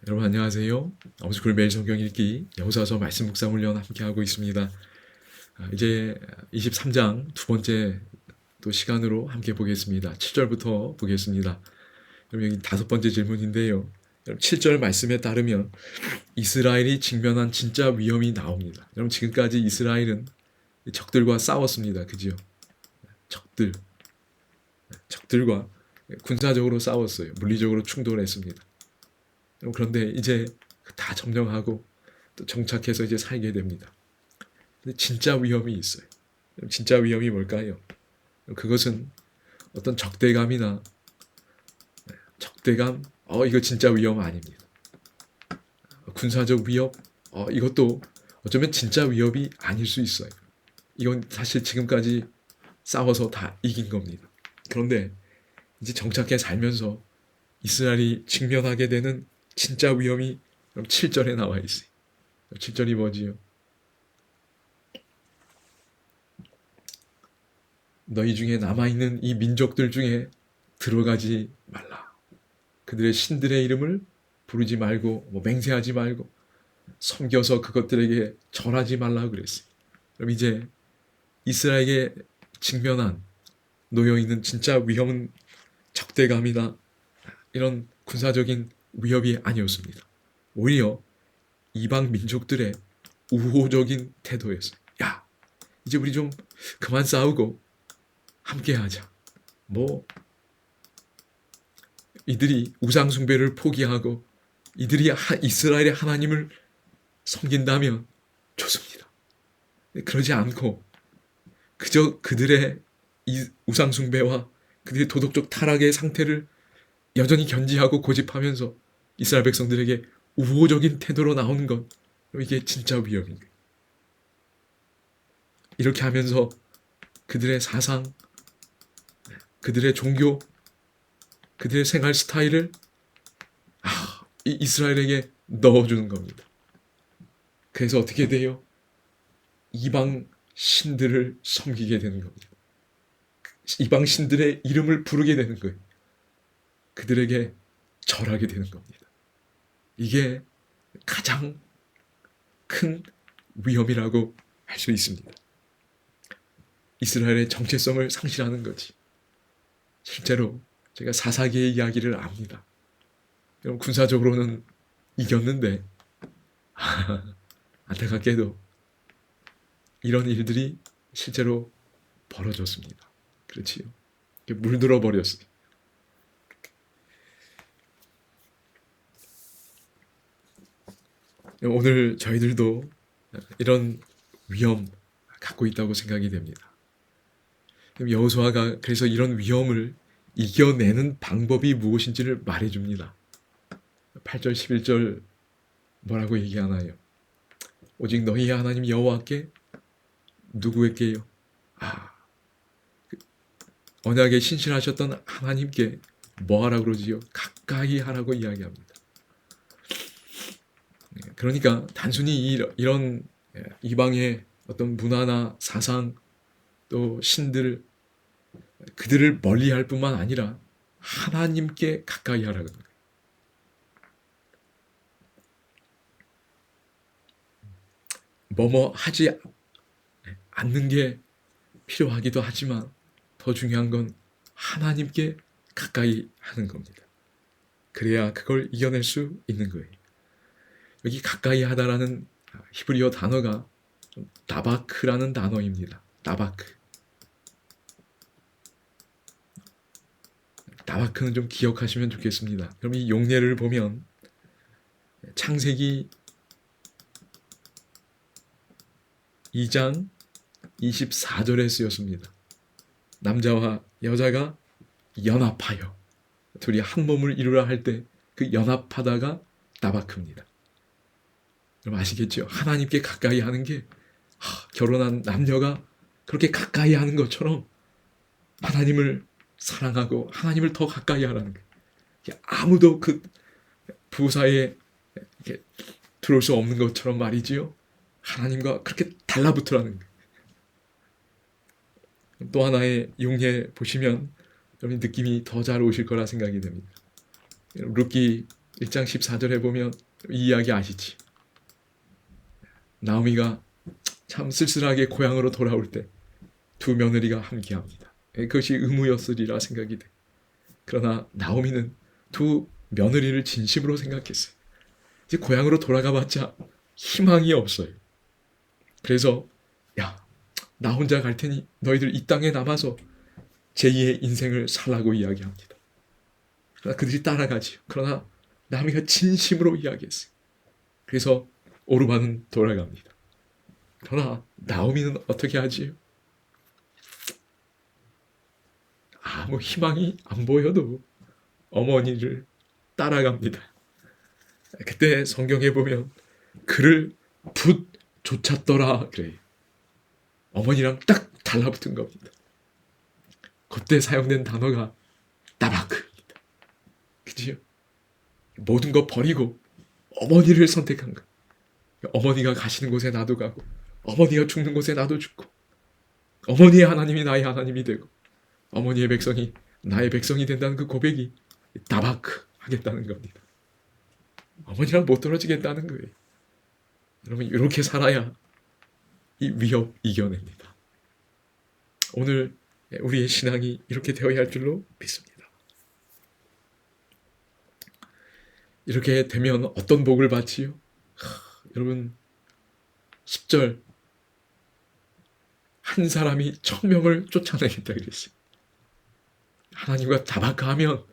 여러분 안녕하세요. 아버지굴 매일 성경 읽기 여호수아서 말씀 묵상 훈련 함께 하고 있습니다. 이제 23장 두 번째 또 시간으로 함께 보겠습니다. 7절부터 보겠습니다. 여러분 여기 다섯 번째 질문인데요. 7절 말씀에 따르면 이스라엘이 직면한 진짜 위험이 나옵니다. 여러분 지금까지 이스라엘은 적들과 싸웠습니다. 그죠? 적들과 군사적으로 싸웠어요. 물리적으로 충돌했습니다. 그런데 이제 다 점령하고 또 정착해서 이제 살게 됩니다. 근데 진짜 위험이 있어요. 진짜 위험이 뭘까요? 그것은 어떤 적대감, 이거 진짜 위험 아닙니다. 군사적 위협, 이것도 어쩌면 진짜 위협이 아닐 수 있어요. 이건 사실 지금까지 싸워서 다 이긴 겁니다. 그런데 이제 정착해 살면서 이스라엘이 직면하게 되는 진짜 위험이 7절에 나와 있어요. 7절이 뭐지요? 너희 중에 남아있는 이 민족들 중에 들어가지 말라. 그들의 신들의 이름을 부르지 말고 맹세하지 말고 섬겨서 그것들에게 절하지 말라 그랬어요. 그럼 이제 이스라엘에게 직면한 놓여있는 진짜 위험은 적대감이나 이런 군사적인 위협이 아니었습니다. 오히려 이방 민족들의 우호적인 태도였어요. 야, 이제 우리 좀 그만 싸우고 함께하자. 이들이 우상 숭배를 포기하고 이들이 이스라엘의 하나님을 섬긴다면 좋습니다. 그러지 않고 그저 그들의 우상 숭배와 그들의 도덕적 타락의 상태를 여전히 견지하고 고집하면서 이스라엘 백성들에게 우호적인 태도로 나오는 것, 이게 진짜 위협인 거예요. 이렇게 하면서 그들의 사상, 그들의 종교, 그들의 생활 스타일을 이스라엘에게 넣어주는 겁니다. 그래서 어떻게 돼요? 이방 신들을 섬기게 되는 겁니다. 이방 신들의 이름을 부르게 되는 거예요. 그들에게 절하게 되는 겁니다. 이게 가장 큰 위험이라고 할 수 있습니다. 이스라엘의 정체성을 상실하는 거지. 실제로 제가 사사기의 이야기를 압니다. 군사적으로는 이겼는데 안타깝게도 이런 일들이 실제로 벌어졌습니다. 그렇지요. 물들어 버렸어요. 오늘 저희들도 이런 위험 갖고 있다고 생각이 됩니다. 여호수아가 그래서 이런 위험을 이겨내는 방법이 무엇인지를 말해줍니다. 8절 11절 뭐라고 얘기하나요? 오직 너희의 하나님 여호와께 누구에게요? 언약에 신실하셨던 하나님께 뭐하라고 그러지요? 가까이 하라고 이야기합니다. 그러니까 단순히 이런 이방의 어떤 문화나 사상 또 신들 그들을 멀리할 뿐만 아니라 하나님께 가까이 하라는 거예요. 뭐뭐 하지 않는 게 필요하기도 하지만 더 중요한 건 하나님께 가까이 하는 겁니다. 그래야 그걸 이겨낼 수 있는 거예요. 여기 가까이 하다라는 히브리어 단어가 나바크라는 단어입니다. 나바크는 좀 기억하시면 좋겠습니다. 그럼 이 용례를 보면 창세기 2장 24절에 쓰였습니다. 남자와 여자가 연합하여 둘이 한 몸을 이루라 할 때 그 연합하다가 나바크입니다. 여러분 아시겠죠? 하나님께 가까이 하는 게 결혼한 남녀가 그렇게 가까이 하는 것처럼 하나님을 사랑하고 하나님을 더 가까이 하라는 거예요. 아무도 그 부부 사이에 들어올 수 없는 것처럼 말이지요. 하나님과 그렇게 달라붙으라는 거예요. 또 하나의 용례 보시면 여러분 느낌이 더 잘 오실 거라 생각이 됩니다. 룻기 1장 14절에 보면 이 이야기 아시지? 나오미가 참 쓸쓸하게 고향으로 돌아올 때 두 며느리가 함께합니다. 그것이 의무였으리라 생각이 돼. 그러나 나오미는 두 며느리를 진심으로 생각했어요. 이제 고향으로 돌아가봤자 희망이 없어요. 그래서 야, 나 혼자 갈 테니 너희들 이 땅에 남아서 제2의 인생을 살라고 이야기합니다. 그러나 그들이 따라가지요. 그러나 나오미가 진심으로 이야기했어요. 그래서 오르반은 돌아갑니다. 그러나 나오미는 어떻게 하지요? 아무 희망이 안 보여도 어머니를 따라갑니다. 그때 성경에 보면 그를 붓 쫓았더라 그래요. 어머니랑 딱 달라붙은 겁니다. 그때 사용된 단어가 따바크입니다. 그지요? 모든 거 버리고 어머니를 선택한 거. 어머니가 가시는 곳에 나도 가고 어머니가 죽는 곳에 나도 죽고 어머니의 하나님이 나의 하나님이 되고 어머니의 백성이 나의 백성이 된다는 그 고백이 따바크 하겠다는 겁니다. 어머니랑 못 떨어지겠다는 거예요. 여러분 이렇게 살아야 이 위협 이겨냅니다. 오늘 우리의 신앙이 이렇게 되어야 할 줄로 믿습니다. 이렇게 되면 어떤 복을 받지요? 여러분 10절 한 사람이 1000명을 쫓아내겠다 그랬어요. 하나님과 다바크하면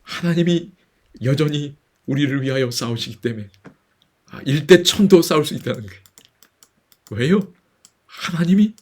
하나님이 여전히 우리를 위하여 싸우시기 때문에 1대 1000도 싸울 수 있다는 거예요. 왜요? 하나님이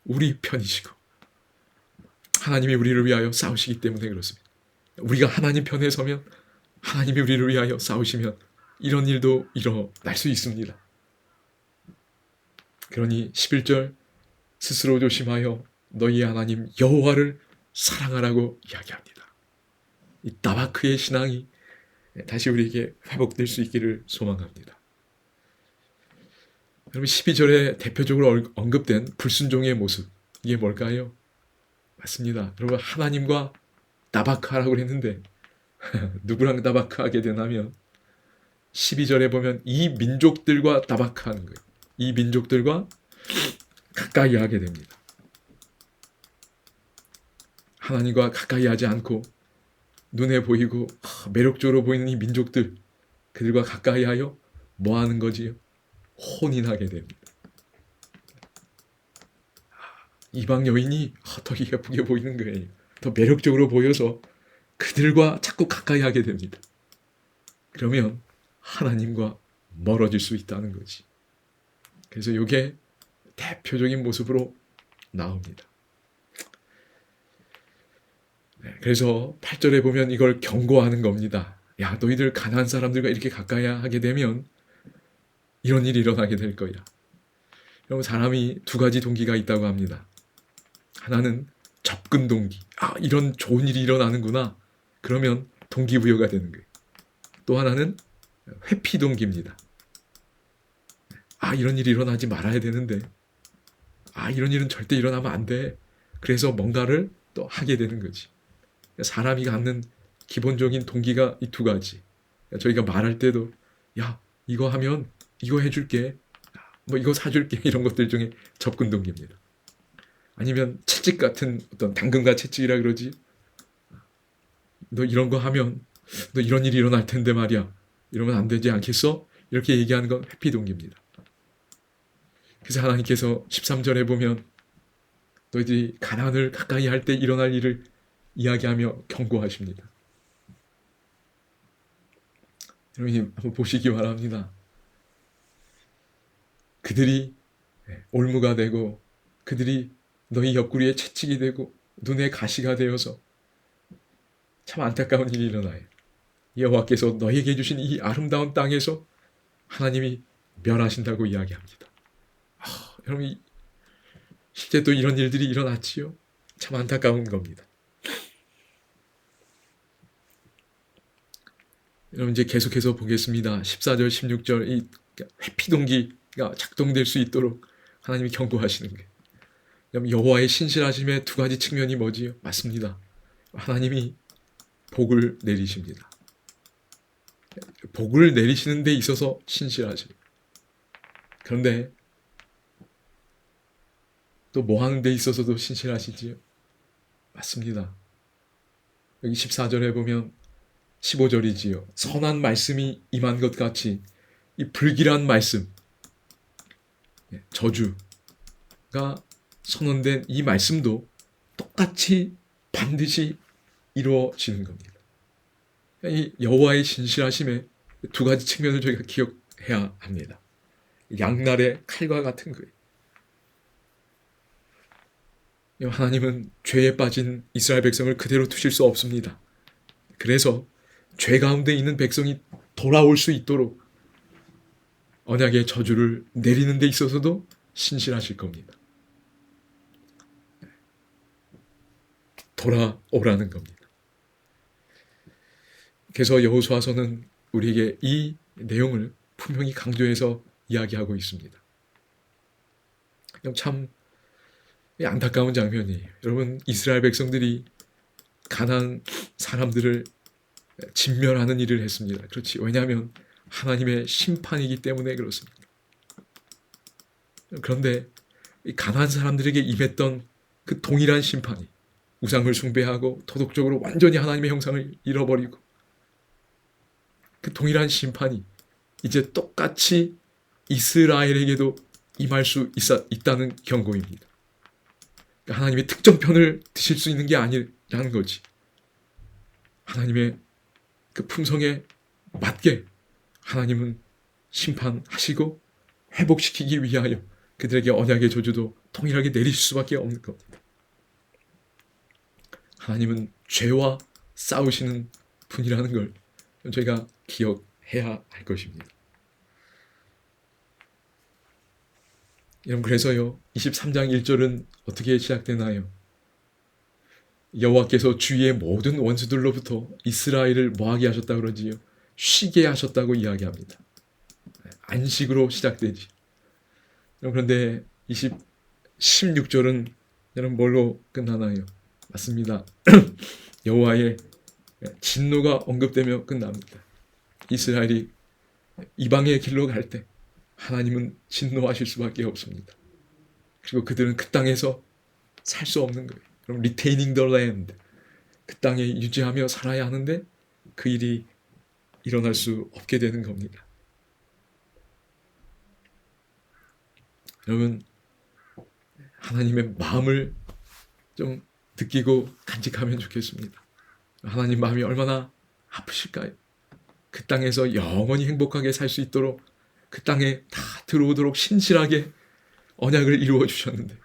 우리 편이시고 하나님이 우리를 위하여 싸우시기 때문에 그렇습니다. 우리가 하나님 편에 서면 하나님이 우리를 위하여 싸우시면 이런 일도 일어날 수 있습니다. 그러니 11절 스스로 조심하여 너희의 하나님 여호와를 사랑하라고 이야기합니다. 이 다바크의 신앙이 다시 우리에게 회복될 수 있기를 소망합니다. 여러분 12절에 대표적으로 언급된 불순종의 모습 이게 뭘까요? 맞습니다. 여러분 하나님과 다바크하라고 했는데 누구랑 다바크하게 되냐면 12절에 보면 이 민족들과 다바크하는 거예요. 이 민족들과 가까이 하게 됩니다. 하나님과 가까이 하지 않고 눈에 보이고 매력적으로 보이는 이 민족들 그들과 가까이 하여 뭐 하는 거지요? 혼인하게 됩니다. 이방 여인이 더 예쁘게 보이는 거예요. 더 매력적으로 보여서 그들과 자꾸 가까이 하게 됩니다. 그러면 하나님과 멀어질 수 있다는 거지. 그래서 이게 대표적인 모습으로 나옵니다. 그래서 8절에 보면 이걸 경고하는 겁니다. 야, 너희들 가난한 사람들과 이렇게 가까이 하게 되면 이런 일이 일어나게 될 거야. 여러분 사람이 두 가지 동기가 있다고 합니다. 하나는 접근 동기. 이런 좋은 일이 일어나는구나. 그러면 동기부여가 되는 거예요. 또 하나는 회피 동기입니다. 이런 일이 일어나지 말아야 되는데 이런 일은 절대 일어나면 안 돼. 그래서 뭔가를 또 하게 되는 거지. 사람이 갖는 기본적인 동기가 이 두 가지. 저희가 말할 때도 야 이거 하면 이거 해줄게. 뭐 이거 사줄게. 이런 것들 중에 접근 동기입니다. 아니면 채찍 같은 어떤 당근과 채찍이라 그러지. 너 이런 거 하면 너 이런 일이 일어날 텐데 말이야. 이러면 안 되지 않겠어? 이렇게 얘기하는 건 회피 동기입니다. 그래서 하나님께서 13절에 보면 너희들이 가나안을 가까이 할 때 일어날 일을 이야기하며 경고하십니다. 여러분이 한번 보시기 바랍니다. 그들이 올무가 되고 그들이 너희 옆구리에 채찍이 되고 눈에 가시가 되어서 참 안타까운 일이 일어나요. 여호와께서 너희에게 주신 이 아름다운 땅에서 하나님이 멸하신다고 이야기합니다. 여러분 실제 또 이런 일들이 일어났지요. 참 안타까운 겁니다. 여러분 이제 계속해서 보겠습니다. 14절 16절 이 회피 동기가 작동될 수 있도록 하나님이 경고하시는 게 여호와의 신실하심의 두 가지 측면이 뭐지요? 맞습니다. 하나님이 복을 내리십니다. 복을 내리시는 데 있어서 신실하시고, 그런데 또 뭐 하는 데 있어서도 신실하시지요? 맞습니다. 여기 14절에 보면 15절이지요. 선한 말씀이 임한 것 같이 이 불길한 말씀, 저주가 선언된 이 말씀도 똑같이 반드시 이루어지는 겁니다. 이 여호와의 신실하심의 두 가지 측면을 저희가 기억해야 합니다. 양날의 칼과 같은 거예요. 하나님은 죄에 빠진 이스라엘 백성을 그대로 두실 수 없습니다. 그래서 죄 가운데 있는 백성이 돌아올 수 있도록 언약의 저주를 내리는 데 있어서도 신실하실 겁니다. 돌아오라는 겁니다. 그래서 여호수아서는 우리에게 이 내용을 분명히 강조해서 이야기하고 있습니다. 참 안타까운 장면이에요. 여러분, 이스라엘 백성들이 가나안 사람들을 진멸하는 일을 했습니다. 그렇지. 왜냐하면 하나님의 심판이기 때문에 그렇습니다. 그런데 이 가나안 사람들에게 임했던 그 동일한 심판이 우상을 숭배하고 도덕적으로 완전히 하나님의 형상을 잃어버리고 그 동일한 심판이 이제 똑같이 이스라엘에게도 임할 수 있다는 경고입니다. 하나님의 특정 편을 드실 수 있는 게 아니라는 거지. 하나님의 그 품성에 맞게 하나님은 심판하시고 회복시키기 위하여 그들에게 언약의 저주도 동일하게 내리실 수밖에 없는 겁니다. 하나님은 죄와 싸우시는 분이라는 걸 저희가 기억해야 할 것입니다. 여러분, 그래서요 23장 1절은 어떻게 시작되나요? 여호와께서 주위의 모든 원수들로부터 이스라엘을 뭐하게 하셨다고 그러지요? 쉬게 하셨다고 이야기합니다. 안식으로 시작되지. 그런데 16절은 여러분 뭘로 끝나나요? 맞습니다. 여호와의 진노가 언급되며 끝납니다. 이스라엘이 이방의 길로 갈 때 하나님은 진노하실 수밖에 없습니다. 그리고 그들은 그 땅에서 살 수 없는 거예요. 그럼 retaining the land, 그 땅에 유지하며 살아야 하는데 그 일이 일어날 수 없게 되는 겁니다. 여러분, 하나님의 마음을 좀 느끼고 간직하면 좋겠습니다. 하나님 마음이 얼마나 아프실까요? 그 땅에서 영원히 행복하게 살 수 있도록 그 땅에 다 들어오도록 신실하게 언약을 이루어 주셨는데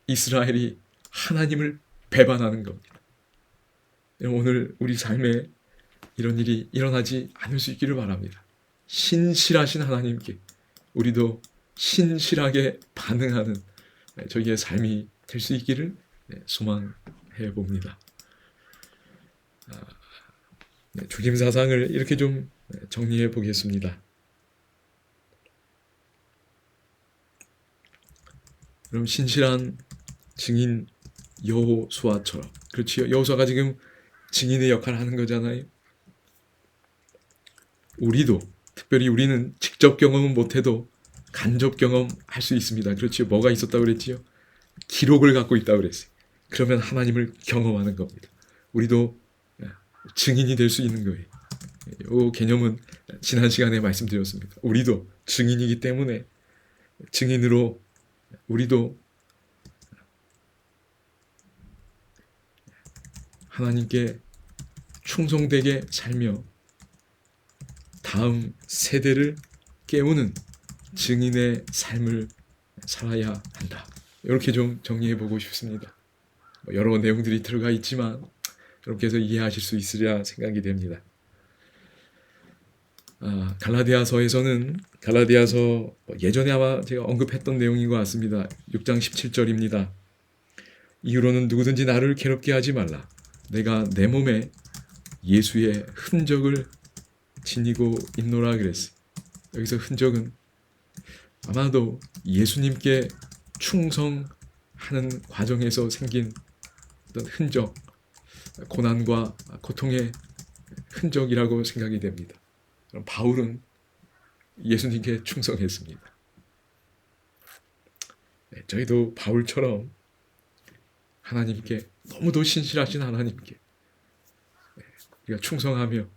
이스라엘이 하나님을 배반하는 겁니다. 오늘 우리 삶에 이런 일이 일어나지 않을 수 있기를 바랍니다. 신실하신 하나님께 우리도 신실하게 반응하는 저희의 삶이 될 수 있기를 소망해 봅니다. 죽임 사상을 이렇게 좀 정리해 보겠습니다. 그럼 신실한 증인 여호수아처럼, 그렇지요? 여호수아가 지금 증인의 역할을 하는 거잖아요. 우리도, 특별히 우리는 직접 경험은 못해도 간접 경험할 수 있습니다. 그렇지요? 뭐가 있었다고 그랬지요? 기록을 갖고 있다고 그랬어요. 그러면 하나님을 경험하는 겁니다. 우리도 증인이 될 수 있는 거예요. 이 개념은 지난 시간에 말씀드렸습니다. 우리도 증인이기 때문에 증인으로 우리도 하나님께 충성되게 살며 다음 세대를 깨우는 증인의 삶을 살아야 한다. 이렇게 좀 정리해 보고 싶습니다. 여러 내용들이 들어가 있지만 여러분께서 이해하실 수 있으리라 생각이 됩니다. 갈라디아서에서는 갈라디아서 예전에 아마 제가 언급했던 내용인 것 같습니다. 6장 17절입니다. 이후로는 누구든지 나를 괴롭게 하지 말라. 내가 내 몸에 예수의 흔적을 지니고 있노라 그랬어요. 여기서 흔적은 아마도 예수님께 충성하는 과정에서 생긴 어떤 흔적, 고난과 고통의 흔적이라고 생각이 됩니다. 바울은 예수님께 충성했습니다. 네, 저희도 바울처럼 하나님께 너무도 신실하신 하나님께 우리가 충성하며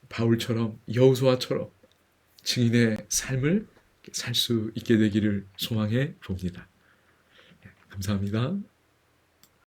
바울처럼 여호수아처럼 증인의 삶을 살 수 있게 되기를 소망해 봅니다. 감사합니다.